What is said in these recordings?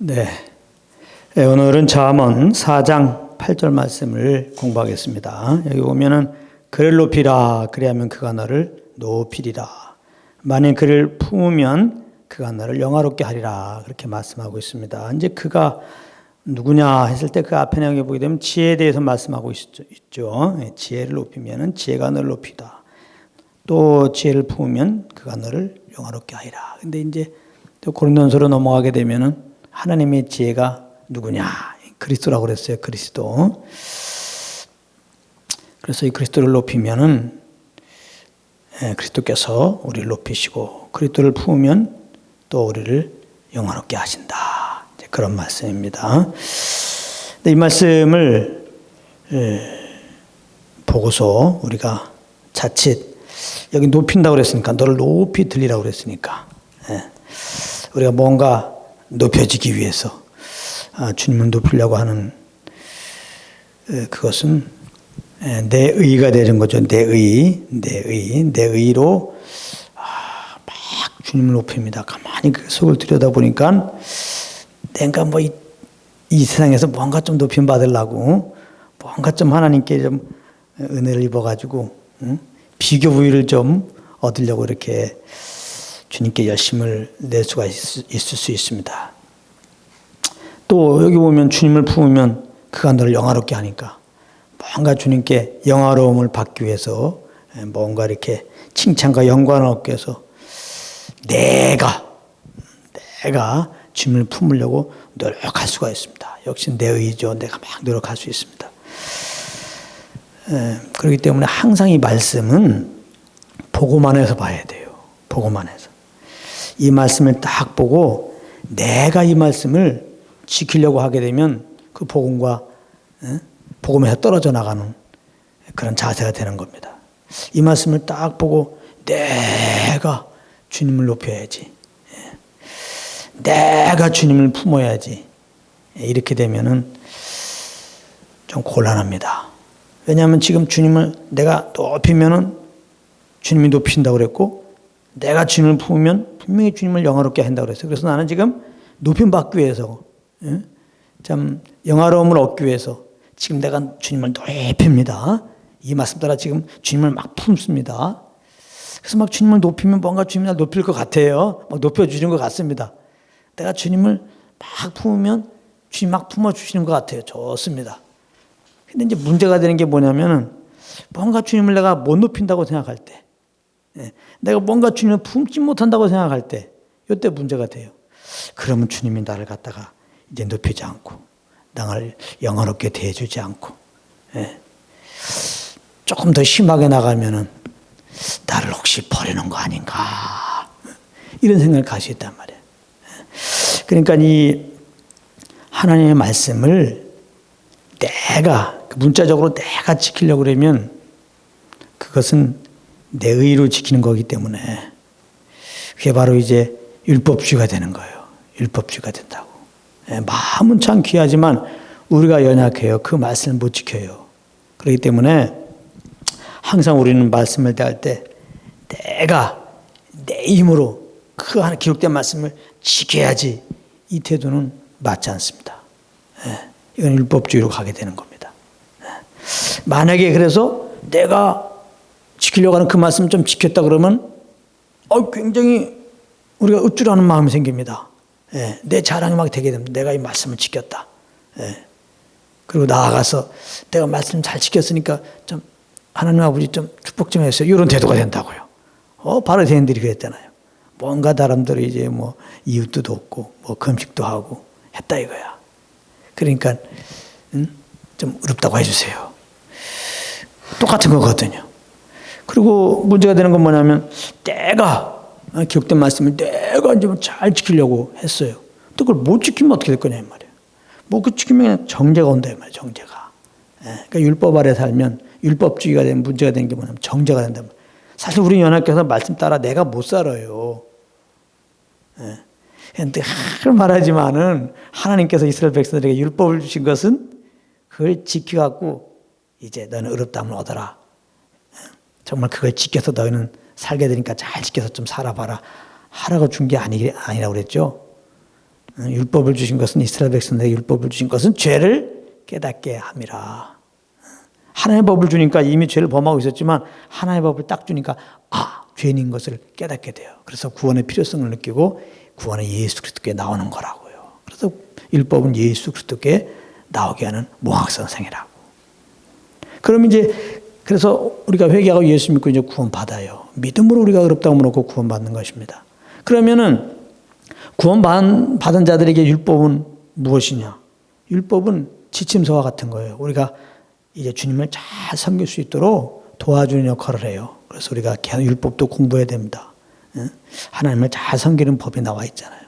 네. 오늘은 잠언 4장 8절 말씀을 공부하겠습니다. 여기 보면은 그를 높이라 그리하면 그가 너를 높이리라. 만일 그를 품으면 그가 너를 영화롭게 하리라. 그렇게 말씀하고 있습니다. 이제 그가 누구냐 했을 때 그 앞에 나오게 보게 되면 지혜에 대해서 말씀하고 있죠. 지혜를 높이면은 지혜가 너를 높이다. 또 지혜를 품으면 그가 너를 영화롭게 하리라. 근데 이제 또 고린도전서로 넘어가게 되면은 하나님의 지혜가 누구냐? 그리스도라고 그랬어요. 그리스도. 그래서 이 그리스도를 높이면은 그리스도께서 우리를 높이시고 그리스도를 품으면 또 우리를 영화롭게 하신다. 이제 그런 말씀입니다. 이 말씀을 보고서 우리가 자칫 여기 높인다고 그랬으니까 너를 높이 들리라고 그랬으니까 우리가 뭔가 높여지기 위해서 주님을 높이려고 하는 그것은 내 의가 되는 거죠. 내 의로 막 주님을 높입니다. 가만히 그 속을 들여다보니까 내가 뭐 이 세상에서 뭔가 좀 높임 받으려고 뭔가 좀 하나님께 좀 은혜를 입어가지고 비교 부위를 좀 얻으려고 이렇게 주님께 열심을 낼 수가 있을 수 있습니다. 또 여기 보면 주님을 품으면 그가 너를 영화롭게 하니까 뭔가 주님께 영화로움을 받기 위해서 뭔가 이렇게 칭찬과 영광을 얻기 위해서 내가 주님을 품으려고 노력할 수가 있습니다. 역시 내 의죠. 내가 막 노력할 수 있습니다. 그렇기 때문에 항상 이 말씀은 보고만 해서 봐야 돼요. 보고만 해서. 이 말씀을 딱 보고 내가 이 말씀을 지키려고 하게 되면 그 복음과 복음에서 떨어져 나가는 그런 자세가 되는 겁니다. 이 말씀을 딱 보고 내가 주님을 높여야지. 내가 주님을 품어야지. 이렇게 되면은 좀 곤란합니다. 왜냐하면 지금 주님을 내가 높이면은 주님이 높이신다고 그랬고 내가 주님을 품으면 분명히 주님을 영화롭게 한다고 그랬어요. 그래서 나는 지금 높임 받기 위해서 참 영화로움을 얻기 위해서 지금 내가 주님을 높입니다. 이 말씀 따라 지금 주님을 막 품습니다. 그래서 막 주님을 높이면 뭔가 주님을 높일 것 같아요. 막 높여주시는 것 같습니다. 내가 주님을 막 품으면 주님 막 품어주시는 것 같아요. 좋습니다. 근데 이제 문제가 되는 게 뭐냐면은 뭔가 주님을 내가 못 높인다고 생각할 때 내가 뭔가 주님을 품지 못한다고 생각할 때 이때 문제가 돼요. 그러면 주님이 나를 갖다가 이제 높이지 않고 나를 영화롭게 대해주지 않고 조금 더 심하게 나가면은 나를 혹시 버리는 거 아닌가 이런 생각을 가지고 있단 말이에요. 그러니까 이 하나님의 말씀을 내가 문자적으로 내가 지키려고 그러면 그것은 내 의로 지키는 거기 때문에 그게 바로 이제 율법주의가 되는 거예요. 율법주의가 된다고. 마음은 참 귀하지만 우리가 연약해요. 그 말씀을 못 지켜요. 그렇기 때문에 항상 우리는 말씀을 대할 때 내가 내 힘으로 그 하나 기록된 말씀을 지켜야지 이 태도는 맞지 않습니다. 이건 율법주의로 가게 되는 겁니다. 만약에 그래서 내가 지키려고 하는 그 말씀 좀 지켰다 그러면 굉장히 우리가 우쭐하는 마음이 생깁니다. 내 자랑이 막 되게 됩니다. 내가 이 말씀을 지켰다. 그리고 나아가서 내가 말씀 잘 지켰으니까 좀 하나님 아버지 좀 축복 좀 해주세요. 이런 태도가 된다고요. 바리새인들이 그랬잖아요. 뭔가 사람들이 이제 뭐 이웃도 돕고 뭐 금식도 하고 했다 이거야. 그러니까 좀 어렵다고 해주세요. 똑같은 거거든요. 그리고 문제가 되는 건 뭐냐면 내가 기록된 말씀을 내가 이제 잘 지키려고 했어요. 또 그걸 못 지키면 어떻게 될 거냐 이 말이에요. 뭐 그 지키면 정죄가 온다 이 말이에요. 정죄가. 그러니까 율법 아래 살면 율법주의가 되면 문제가 되는 게 뭐냐면 정죄가 된다. 사실 우리 연합교회에서 말씀 따라 내가 못 살아요. 그런데 말하지만은 하나님께서 이스라엘 백성들에게 율법을 주신 것은 그걸 지켜갖고 이제 너는 의롭다함을 얻어라. 정말 그걸 지켜서 너희는 살게 되니까 잘 지켜서 좀 살아봐라. 하라고 준 게 아니라고 그랬죠. 율법을 주신 것은 이스라엘 백성에게 율법을 주신 것은 죄를 깨닫게 함이라. 하나님의 법을 주니까 이미 죄를 범하고 있었지만 하나님의 법을 딱 주니까 죄인인 것을 깨닫게 돼요. 그래서 구원의 필요성을 느끼고 구원의 예수 그리스도께 나오는 거라고요. 그래서 율법은 예수 그리스도께 나오게 하는 모학선생이라고. 그럼 이제 그래서 우리가 회개하고 예수 믿고 이제 구원 받아요. 믿음으로 우리가 의롭다고 놓고 구원 받는 것입니다. 그러면은 구원 받은 자들에게 율법은 무엇이냐? 율법은 지침서와 같은 거예요. 우리가 이제 주님을 잘 섬길 수 있도록 도와주는 역할을 해요. 그래서 우리가 율법도 공부해야 됩니다. 하나님을 잘 섬기는 법이 나와 있잖아요.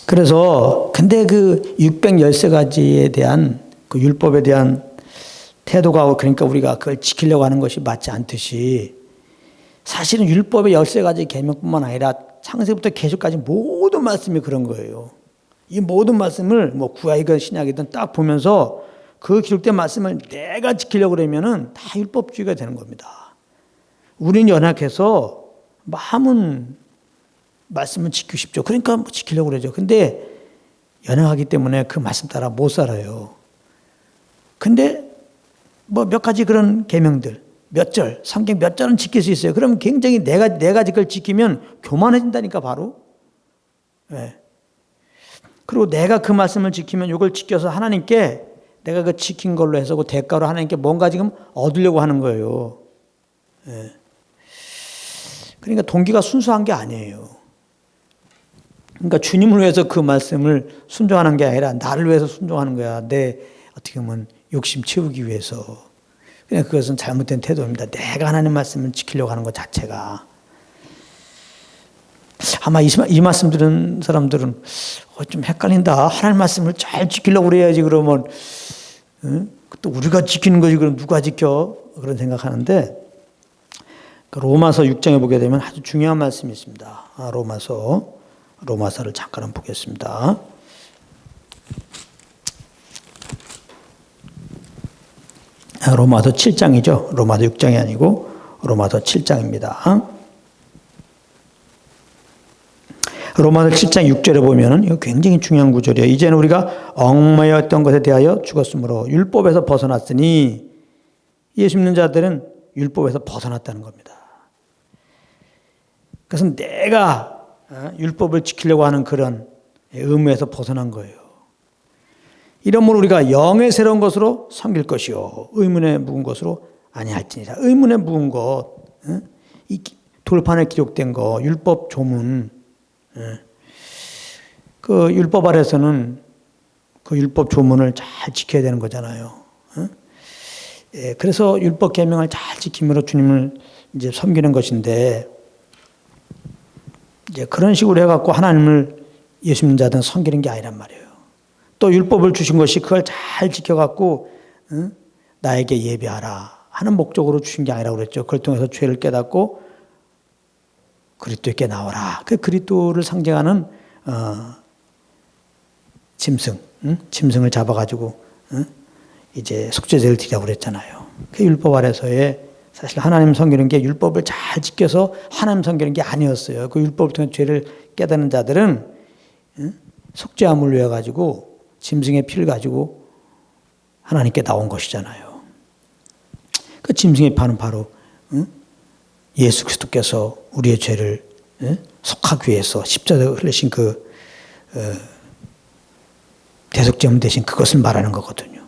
그래서 근데 그 613가지에 대한 그 율법에 대한 태도가 그러니까 우리가 그걸 지키려고 하는 것이 맞지 않듯이 사실은 율법의 13가지 계명뿐만 아니라 창세부터 계시까지 모든 말씀이 그런 거예요. 이 모든 말씀을 뭐 구약이든 신약이든 딱 보면서 그 기록된 말씀을 내가 지키려고 그러면은 다 율법주의가 되는 겁니다. 우리는 연약해서 마음은 말씀을 지키고 싶죠. 그러니까 뭐 지키려고 그러죠. 근데 연약하기 때문에 그 말씀 따라 못 살아요. 근데 뭐 몇 가지 그런 계명들, 몇 절, 성경 몇 절은 지킬 수 있어요. 그럼 굉장히 내가 그걸 지키면 교만해진다니까 바로. 네. 그리고 내가 그 말씀을 지키면 이걸 지켜서 하나님께 내가 그 지킨 걸로 해서 그 대가로 하나님께 뭔가 지금 얻으려고 하는 거예요. 네. 그러니까 동기가 순수한 게 아니에요. 그러니까 주님을 위해서 그 말씀을 순종하는 게 아니라 나를 위해서 순종하는 거야. 내 어떻게 보면 욕심 채우기 위해서. 그냥 그것은 잘못된 태도입니다. 내가 하나님 말씀을 지키려고 하는 것 자체가. 아마 이 말씀 들은 사람들은 좀 헷갈린다. 하나님 말씀을 잘 지키려고 그래야지 그러면 또 우리가 지키는 거지 그럼 누가 지켜? 그런 생각하는데 로마서 6장에 보게 되면 아주 중요한 말씀이 있습니다. 로마서를 잠깐 보겠습니다. 로마서 7장이죠. 로마서 6장이 아니고 로마서 7장입니다. 로마서 7장 6절에 보면은 이거 굉장히 중요한 구절이에요. 이제는 우리가 얽매였던 것에 대하여 죽었으므로 율법에서 벗어났으니 예수 믿는 자들은 율법에서 벗어났다는 겁니다. 그래서 내가 율법을 지키려고 하는 그런 의무에서 벗어난 거예요. 이러므로 우리가 영의 새로운 것으로 섬길 것이요 의문에 묵은 것으로 아니할지니라. 의문에 묵은 것, 이 돌판에 기록된 거, 율법 조문. 그 율법 아래서는 그 율법 조문을 잘 지켜야 되는 거잖아요. 그래서 율법 계명을 잘 지킴으로 주님을 이제 섬기는 것인데 이제 그런 식으로 해갖고 하나님을 예수 믿는 자들은 섬기는 게 아니란 말이에요. 또 율법을 주신 것이 그걸 잘 지켜갖고 나에게 예배하라 하는 목적으로 주신 게 아니라고 그랬죠. 그걸 통해서 죄를 깨닫고 그리스도께 나오라. 그 그리스도를 상징하는 짐승을 잡아가지고 이제 속죄제를 드리라고 그랬잖아요. 그 율법 아래서의 사실 하나님 섬기는 게 율법을 잘 지켜서 하나님 섬기는 게 아니었어요. 그 율법을 통해 죄를 깨닫는 자들은 속죄함을 위해 가지고 짐승의 피를 가지고 하나님께 나온 것이잖아요. 그 짐승의 피는 바로 예수 그리스도께서 우리의 죄를 속하기 위해서 십자가에 흘리신 그 대속제물 대신 그것을 말하는 거거든요.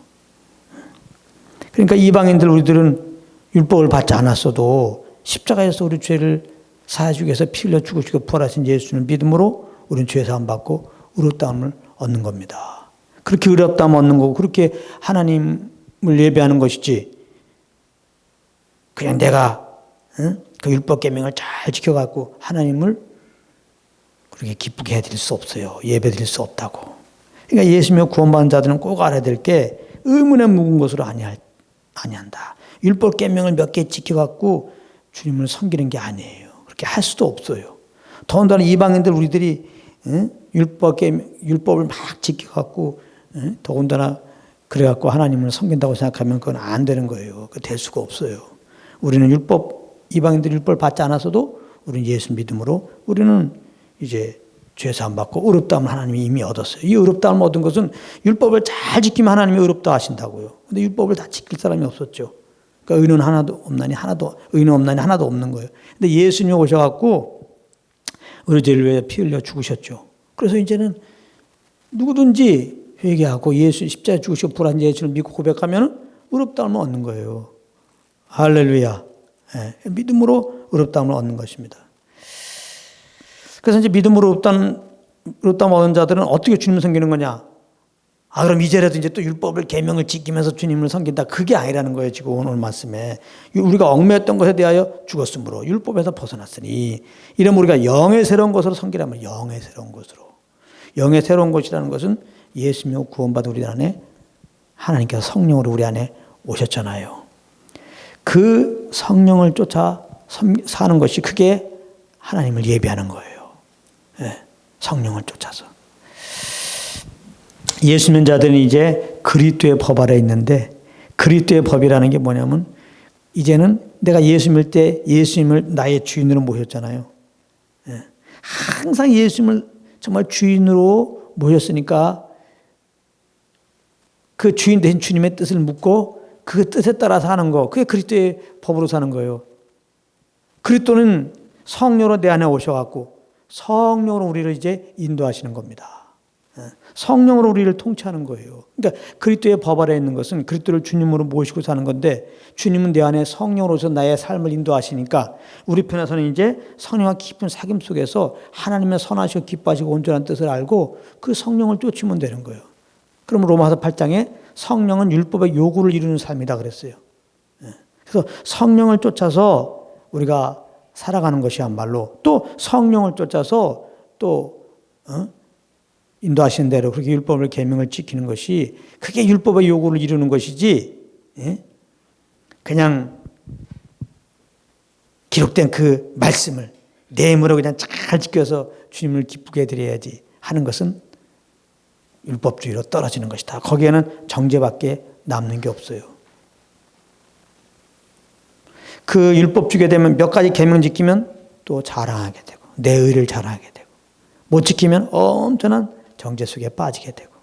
그러니까 이방인들 우리들은 율법을 받지 않았어도 십자가에서 우리 죄를 사해주기 위해서 피 흘려 죽으시고 부활하신 예수를 믿음으로 우리는 죄 사함 받고 의롭다함을 얻는 겁니다. 그렇게 의롭다함을 얻는 거고 그렇게 하나님을 예배하는 것이지 그냥 내가 그 율법 계명을 잘 지켜갖고 하나님을 그렇게 기쁘게 해드릴 수 없어요. 예배드릴 수 없다고. 그러니까 예수님의 구원받은 자들은 꼭 알아야 될 게 의문에 묵은 것으로 아니한다. 율법 계명을 몇 개 지켜갖고 주님을 섬기는 게 아니에요. 그렇게 할 수도 없어요. 더군다나 이방인들 우리들이 율법을 막 지켜갖고 더군다나 그래갖고 하나님을 섬긴다고 생각하면 그건 안 되는 거예요. 그 될 수가 없어요. 우리는 이방인들이 율법을 받지 않았어도 우리는 예수 믿음으로 우리는 이제 죄사함 받고 의롭다함을 하나님이 이미 얻었어요. 이 의롭다함을 얻은 것은 율법을 잘 지키면 하나님이 의롭다 하신다고요. 근데 율법을 다 지킬 사람이 없었죠. 그러니까 의는 하나도 없나니 하나도 없는 거예요. 근데 예수님이 오셔갖고 우리 죄를 위해 피 흘려 죽으셨죠. 그래서 이제는 누구든지 회개하고 예수 십자가에 죽으시고 부활한 예수를 믿고 고백하면 의롭다함을 얻는 거예요. 할렐루야. 예, 믿음으로 의롭다함을 얻는 것입니다. 그래서 이제 믿음으로 의롭다함을 얻은 자들은 어떻게 주님을 섬기는 거냐? 그럼 이제라도 이제 또 율법을 계명을 지키면서 주님을 섬긴다. 그게 아니라는 거예요. 지금 오늘 말씀에 우리가 얽매였던 것에 대하여 죽었으므로 율법에서 벗어났으니 이러면 우리가 영의 새로운 것으로 섬기라면 영의 새로운 것으로. 영의 새로운 것이라는 것은 예수님을 구원받은 우리 안에 하나님께서 성령으로 우리 안에 오셨잖아요. 그 성령을 쫓아 사는 것이 그게 하나님을 예배하는 거예요. 네, 성령을 쫓아서. 예수 믿는 자들은 이제 그리스도의 법 아래 있는데 그리스도의 법이라는 게 뭐냐면 이제는 내가 예수 믿을 때 예수님을 나의 주인으로 모셨잖아요. 네, 항상 예수님을 정말 주인으로 모셨으니까 그 주인 대신 주님의 뜻을 묻고 그 뜻에 따라서 하는 거, 그게 그리스도의 법으로 사는 거예요. 그리스도는 성령으로 내 안에 오셔갖고 성령으로 우리를 이제 인도하시는 겁니다. 성령으로 우리를 통치하는 거예요. 그러니까 그리스도의 법 아래 있는 것은 그리스도를 주님으로 모시고 사는 건데 주님은 내 안에 성령으로서 나의 삶을 인도하시니까 우리 편에서는 이제 성령과 깊은 사귐 속에서 하나님의 선하시고 기뻐하시고 온전한 뜻을 알고 그 성령을 쫓으면 되는 거예요. 그럼 로마서 8장에 성령은 율법의 요구를 이루는 삶이다 그랬어요. 그래서 성령을 쫓아서 우리가 살아가는 것이야말로 또 성령을 쫓아서 또 인도하시는 대로 그렇게 율법을 계명을 지키는 것이 그게 율법의 요구를 이루는 것이지 그냥 기록된 그 말씀을 내 힘으로 그냥 잘 지켜서 주님을 기쁘게 해드려야지 하는 것은 율법주의로 떨어지는 것이다. 거기에는 정죄밖에 남는 게 없어요. 그 율법 주게 되면 몇 가지 계명 지키면 또 자랑하게 되고 내 의를 자랑하게 되고 못 지키면 엄청난 정죄 속에 빠지게 되고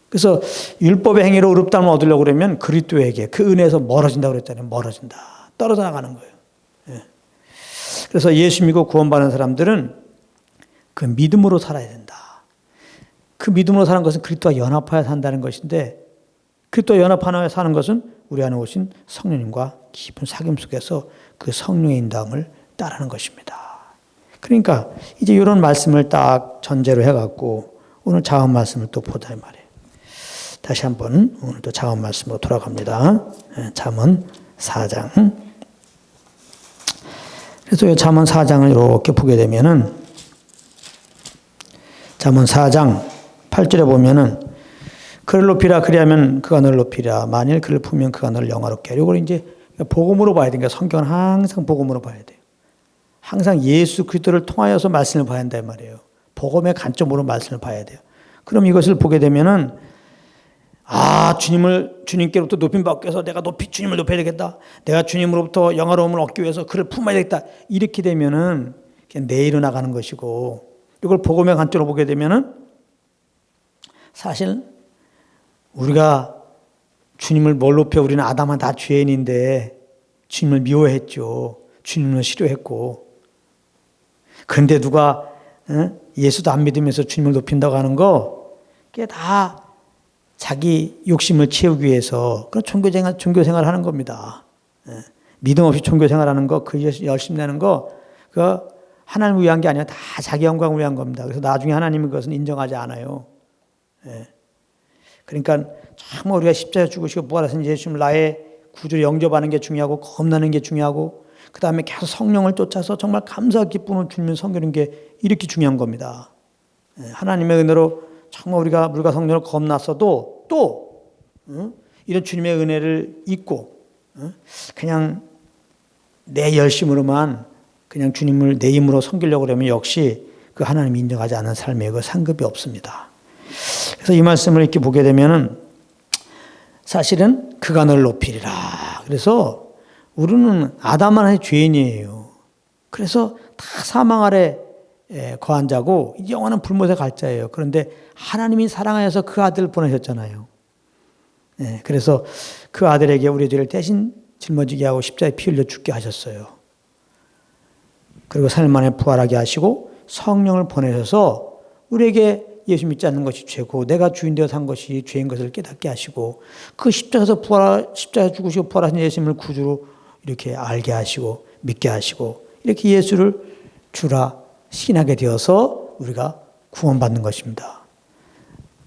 그래서 율법의 행위로 의롭다함을 얻으려고 그러면 그리스도에게 그 은혜에서 멀어진다고 그랬잖아요. 멀어진다. 떨어져 나가는 거예요. 예. 그래서 예수 믿고 구원받는 사람들은 그 믿음으로 살아야 된다. 그 믿음으로 사는 것은 그리스도와 연합하여 산다는 것인데 그리스도와 연합하여 사는 것은 우리 안에 오신 성령님과 깊은 사귐 속에서 그 성령의 인도함을 따르는 것입니다. 그러니까 이제 이런 말씀을 딱 전제로 해갖고 오늘 자언 말씀을 또 보자 이 말이에요. 다시 한번 오늘 또 자언 말씀으로 돌아갑니다. 잠언 4장. 그래서 이 잠언 4장을 이렇게 보게 되면은 잠언 4장 8절에 보면은 그를 높이라 그리하면 그가 너를 높이라 만일 그를 품으면 그가 너를 영화롭게 하려. 이걸 이제 복음으로 봐야 되니까 성경은 항상 복음으로 봐야 돼요. 항상 예수 그리스도를 통하여서 말씀을 봐야 한다 이 말이에요. 복음의 관점으로 말씀을 봐야 돼요. 그럼 이것을 보게 되면은 주님께로부터 높임 받기 위해서 내가 주님을 높여야 되겠다. 내가 주님으로부터 영화로움을 얻기 위해서 그를 품어야 되겠다. 이렇게 되면은 그냥 내일로 나가는 것이고 이걸 복음의 관점으로 보게 되면은 사실 우리가 주님을 뭘 높여 우리는 아담은 다 죄인인데 주님을 미워했죠. 주님을 싫어했고 그런데 누가 예수도 안 믿으면서 주님을 높인다고 하는 거 그게 다 자기 욕심을 채우기 위해서 그런 종교생활 하는 겁니다. 믿음 없이 종교생활하는 거 그 열심 내는 거 그 하나님을 위한 게 아니라 다 자기 영광을 위한 겁니다. 그래서 나중에 하나님은 그것은 인정하지 않아요. 그러니까 정말 우리가 십자가에 죽으시고 부활하신 예수님을 나의 구주로 영접하는 게 중요하고 겁나는 게 중요하고 그 다음에 계속 성령을 쫓아서 정말 감사와 기쁨을 주님을 섬기는 게 이렇게 중요한 겁니다. 하나님의 은혜로 정말 우리가 물과 성령을 겁났어도 또 이런 주님의 은혜를 잊고 그냥 내 열심으로만 그냥 주님을 내 힘으로 섬기려고 그러면 역시 그 하나님이 인정하지 않는 삶에 그 상급이 없습니다. 그래서 이 말씀을 이렇게 보게 되면은 사실은 그가 너를 높이리라. 그래서 우리는 아담 안에 죄인이에요. 그래서 다 사망 아래 거한 자고 영원한 불못에 갈 자예요. 그런데 하나님이 사랑하여서 그 아들을 보내셨잖아요. 그래서 그 아들에게 우리 죄를 대신 짊어지게 하고 십자가에 피 흘려 죽게 하셨어요. 그리고 3일 만에 부활하게 하시고 성령을 보내셔서 우리에게 예수 믿지 않는 것이 죄고 내가 주인 되어 산 것이 죄인 것을 깨닫게 하시고 그 십자가에서 십자가에 죽으시고 부활하신 예수님을 구주로 이렇게 알게 하시고 믿게 하시고 이렇게 예수를 주라 신하게 되어서 우리가 구원받는 것입니다.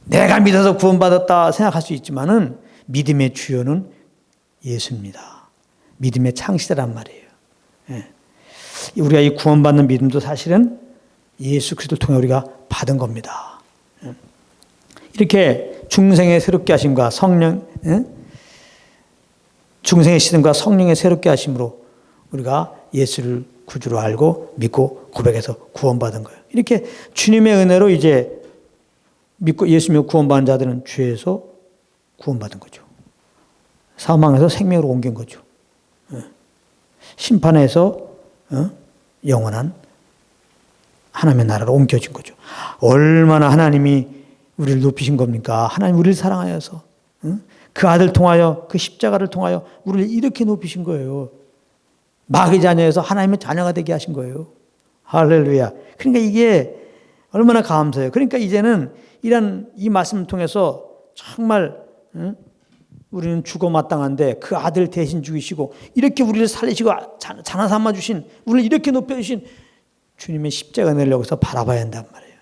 내가 믿어서 구원받았다 생각할 수 있지만은 믿음의 주요는 예수입니다. 믿음의 창시자란 말이에요. 우리가 이 구원받는 믿음도 사실은 예수 그리스도를 통해 우리가 받은 겁니다. 이렇게 중생의 새롭게 하심과 중생의 시든과 성령의 새롭게 하심으로 우리가 예수를 구주로 알고 믿고 고백해서 구원받은 거예요. 이렇게 주님의 은혜로 이제 믿고 예수 믿고 구원받은 자들은 죄에서 구원받은 거죠. 사망에서 생명으로 옮긴 거죠. 심판에서 영원한 하나님의 나라로 옮겨진 거죠. 얼마나 하나님이 우리를 높이신 겁니까? 하나님 우리를 사랑하여서 그 아들 통하여 그 십자가를 통하여 우리를 이렇게 높이신 거예요. 마귀 자녀에서 하나님의 자녀가 되게 하신 거예요. 할렐루야. 그러니까 이게 얼마나 감사해요. 그러니까 이제는 이 말씀을 통해서 정말 우리는 죽어 마땅한데 그 아들 대신 죽이시고 이렇게 우리를 살리시고 자나 삼아 주신 우리를 이렇게 높여 주신 주님의 십자가 은혜를 여기서 바라봐야 한단 말이에요.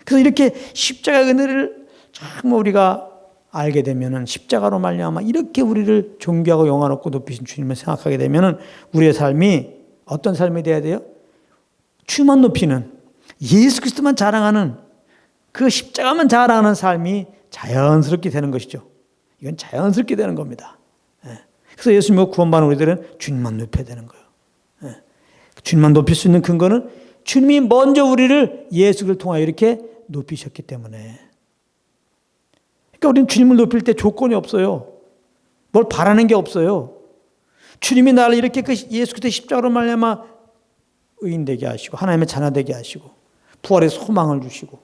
그래서 이렇게 십자가 은혜를 정말 우리가 알게 되면은 십자가로 말미암아 이렇게 우리를 존귀하고 영화롭고 높이신 주님을 생각하게 되면은 우리의 삶이 어떤 삶이 돼야 돼요? 주만 높이는 예수 그리스도만 자랑하는 그 십자가만 자랑하는 삶이 자연스럽게 되는 것이죠. 이건 자연스럽게 되는 겁니다. 그래서 예수 믿고 구원받는 우리들은 주님만 높여야 되는 거예요. 주님만 높일 수 있는 근거는 주님이 먼저 우리를 예수를 통하여 이렇게 높이셨기 때문에. 그러니까 우리는 주님을 높일 때 조건이 없어요. 뭘 바라는 게 없어요. 주님이 나를 이렇게 그 예수 그리스도의 십자가로 말미암아 의인 되게 하시고 하나님의 자녀 되게 하시고 부활의 소망을 주시고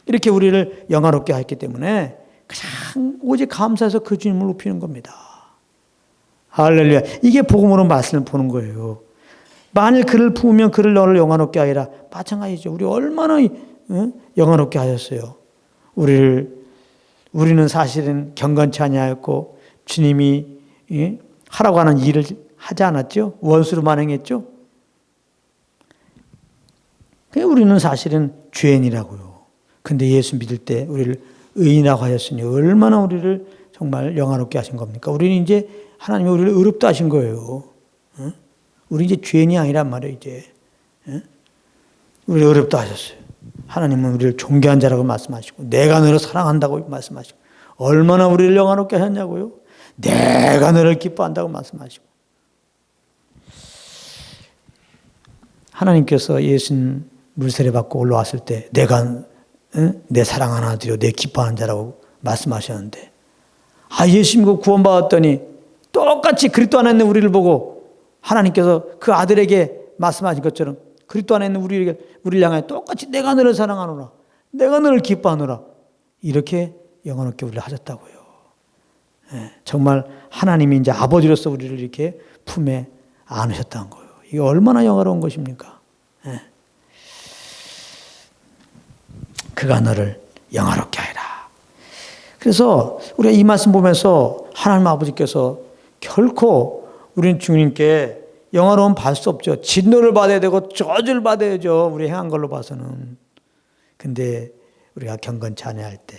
이렇게 우리를 영화롭게 하셨기 때문에 그냥 오직 감사해서 그 주님을 높이는 겁니다. 할렐루야. 이게 복음으로 말씀을 보는 거예요. 만일 그를 품으면 그를 너를 영화롭게 하리라. 마찬가지죠. 우리 얼마나 영화롭게 하셨어요. 우리는 사실은 경건치 아니하였고 주님이 하라고 하는 일을 하지 않았죠. 원수로만 행했죠. 우리는 사실은 죄인이라고요. 근데 예수 믿을 때 우리를 의인이라고 하셨으니 얼마나 우리를 정말 영화롭게 하신 겁니까? 우리는 이제 하나님이 우리를 의롭다 하신 거예요. 우리 이제 죄인이 아니란 말이에요. 이제 우리를 의롭다 하셨어요. 하나님은 우리를 존귀한 자라고 말씀하시고 내가 너를 사랑한다고 말씀하시고 얼마나 우리를 영화롭게 하셨냐고요. 내가 너를 기뻐한다고 말씀하시고 하나님께서 예수님 물세례 받고 올라왔을 때 내가 내 사랑하는 아들이요 내 기뻐하는 자라고 말씀하셨는데 예수 믿고 구원받았더니 똑같이 그리스도 안에 있는 우리를 보고 하나님께서 그 아들에게 말씀하신 것처럼 그리스도 안에 있는 우리를 향해 똑같이 내가 너를 사랑하노라 내가 너를 기뻐하노라 이렇게 영원롭게 우리를 하셨다고요. 정말 하나님이 이제 아버지로서 우리를 이렇게 품에 안으셨다는 거예요. 이게 얼마나 영화로운 것입니까? 그가 너를 영화롭게 하리라. 그래서 우리가 이 말씀 보면서 하나님 아버지께서 결코 우리는 주님께 영화로움 받을 수 없죠. 진노를 받아야 되고 저주를 받아야죠. 우리 행한 걸로 봐서는. 근데 우리가 경건치 아니할 때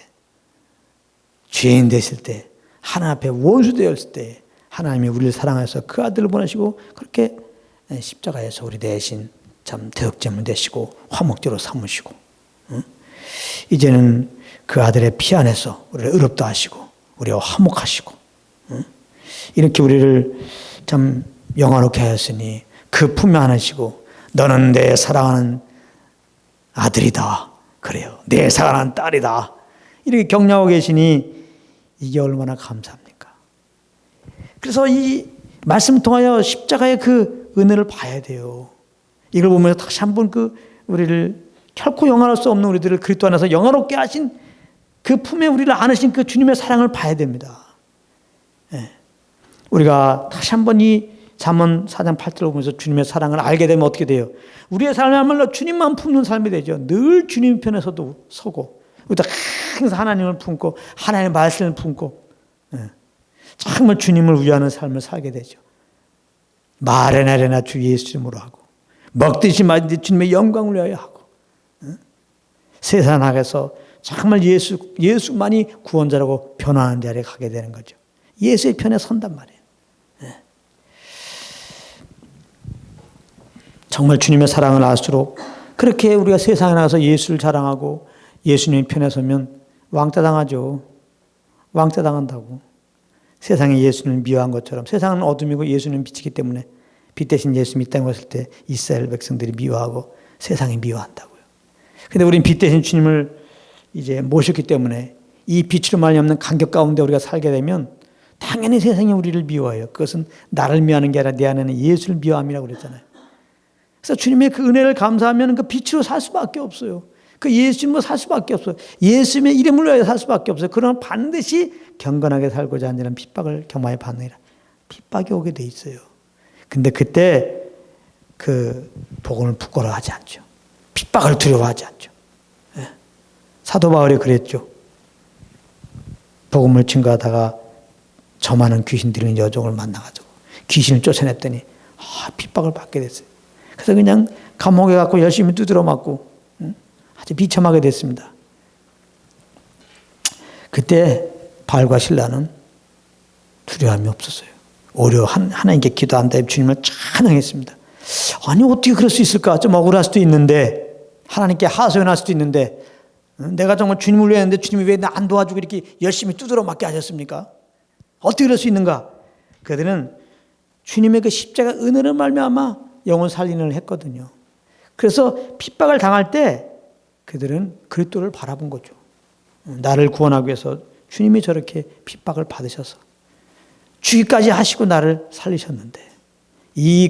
죄인 됐을 때 하나님 앞에 원수 되었을 때 하나님이 우리를 사랑해서 그 아들을 보내시고 그렇게 십자가에서 우리 대신 참 대속제물 되시고 화목제로 삼으시고 이제는 그 아들의 피 안에서 우리를 의롭다 하시고 우리와 화목하시고 이렇게 우리를 참 영화롭게 하였으니 그 품에 안으시고 너는 내 사랑하는 아들이다. 그래요. 내 사랑하는 딸이다. 이렇게 격려하고 계시니 이게 얼마나 감사합니까? 그래서 이 말씀을 통하여 십자가의 그 은혜를 봐야 돼요. 이걸 보면서 다시 한번 우리를 결코 영원할 수 없는 우리들을 그리스도 안에서 영화롭게 하신 그 품에 우리를 안으신 그 주님의 사랑을 봐야 됩니다. 예. 우리가 다시 한번 이 잠언 4장 8절을 보면서 주님의 사랑을 알게 되면 어떻게 돼요? 우리의 삶이야말로 주님만 품는 삶이 되죠. 늘 주님 편에서도 서고, 우리도 항상 하나님을 품고 하나님의 말씀을 품고, 정말 주님을 위하는 삶을 살게 되죠. 말에나 하려나 주 예수 이름으로 하고, 먹듯이 마시듯이 주님의 영광을 위하여 하고, 세상 나가서 정말 예수만이 구원자라고 변화하는 자리에 가게 되는 거죠. 예수의 편에 선단 말이에요. 정말 주님의 사랑을 알수록 그렇게 우리가 세상에 나가서 예수를 자랑하고 예수님의 편에 서면 왕따 당하죠. 왕따 당한다고. 세상이 예수님을 미워한 것처럼 세상은 어둠이고 예수님은 빛이기 때문에 빛 대신 예수님이 이 땅에 왔을 때 이스라엘 백성들이 미워하고 세상이 미워한다고요. 근데 우리는 빛 대신 주님을 이제 모셨기 때문에 이 빛으로 말미암는 간격 가운데 우리가 살게 되면 당연히 세상이 우리를 미워해요. 그것은 나를 미워하는 게 아니라 내 안에는 예수를 미워함이라고 그랬잖아요. 그래서 주님의 그 은혜를 감사하면 그 빛으로 살 수밖에 없어요. 그 예수님으로 살 수밖에 없어요. 예수님의 이름을 위하여 살 수밖에 없어요. 그러나 반드시 경건하게 살고자 하는 자는 핍박을 겸하여 받느니라. 핍박이 오게 돼 있어요. 근데 그때 그 복음을 부끄러워하지 않죠. 핍박을 두려워하지 않죠. 사도 바울이 그랬죠. 복음을 증거하다가 저 많은 귀신 들린 여종을 만나가지고 귀신을 쫓아냈더니 핍박을 받게 됐어요. 그래서 그냥 감옥에 갖고 열심히 두드려 맞고 아주 비참하게 됐습니다. 그때 바울과 실라는 두려움이 없었어요. 오히려 하나님께 기도한다 주님을 찬양했습니다. 아니 어떻게 그럴 수 있을까? 좀 억울할 수도 있는데 하나님께 하소연할 수도 있는데 내가 정말 주님을 위해 했는데 주님이 왜 나 안 도와주고 이렇게 열심히 두드려 맞게 하셨습니까? 어떻게 그럴 수 있는가? 그들은 주님의 그 십자가 은혜를 말미암아 영혼 살린을 했거든요. 그래서 핍박을 당할 때 그들은 그리스도를 바라본 거죠. 나를 구원하기 위해서 주님이 저렇게 핍박을 받으셔서 죽기까지 하시고 나를 살리셨는데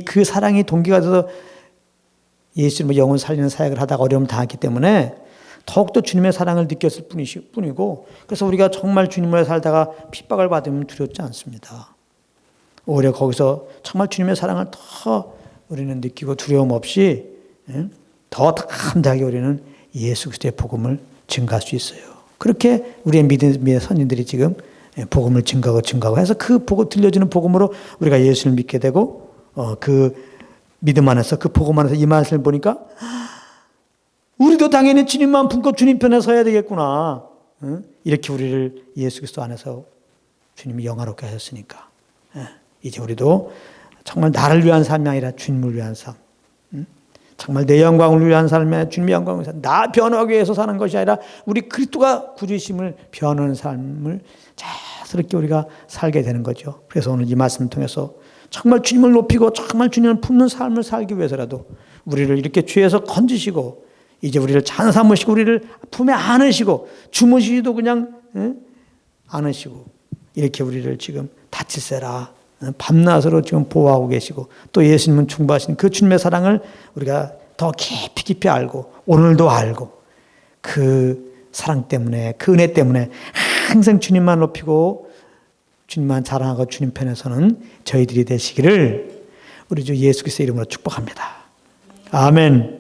그 사랑이 동기가 돼서 예수님의 영혼 살리는 사역을 하다가 어려움을 당했기 때문에 더욱더 주님의 사랑을 느꼈을 뿐이고 그래서 우리가 정말 주님을 살다가 핍박을 받으면 두렵지 않습니다. 오히려 거기서 정말 주님의 사랑을 더 우리는 느끼고 두려움 없이 더 담대하게 우리는 예수 그리스도의 복음을 증거할 수 있어요. 그렇게 우리의 믿음의 선인들이 지금 복음을 증거하고 해서 그 들려주는 복음으로 우리가 예수를 믿게 되고 그 믿음 안에서 그 복음 안에서 이 말씀을 보니까 우리도 당연히 주님만 품고 주님 편에 서야 되겠구나. 이렇게 우리를 예수 그리스도 안에서 주님이 영화롭게 하셨으니까 이제 우리도 정말 나를 위한 삶이 아니라 주님을 위한 삶. 정말 내 영광을 위한 삶이 아니라 주님의 영광을 위한 삶. 나 변화하기 위해서 사는 것이 아니라 우리 그리스도가 구주심을 변하는 삶을 자연스럽게 우리가 살게 되는 거죠. 그래서 오늘 이 말씀을 통해서 정말 주님을 높이고 정말 주님을 품는 삶을 살기 위해서라도 우리를 이렇게 죄에서 건지시고 이제 우리를 잔 삼으시고 우리를 품에 안으시고 주무시기도 그냥 안으시고 이렇게 우리를 지금 다칠세라 밤낮으로 지금 보호하고 계시고 또 예수님은 충분하신 그 주님의 사랑을 우리가 더 깊이 알고 오늘도 알고 그 사랑 때문에 그 은혜 때문에 항상 주님만 높이고 주님만 자랑하고 주님 편에서는 저희들이 되시기를 우리 주 예수 그리스도의 이름으로 축복합니다. 아멘.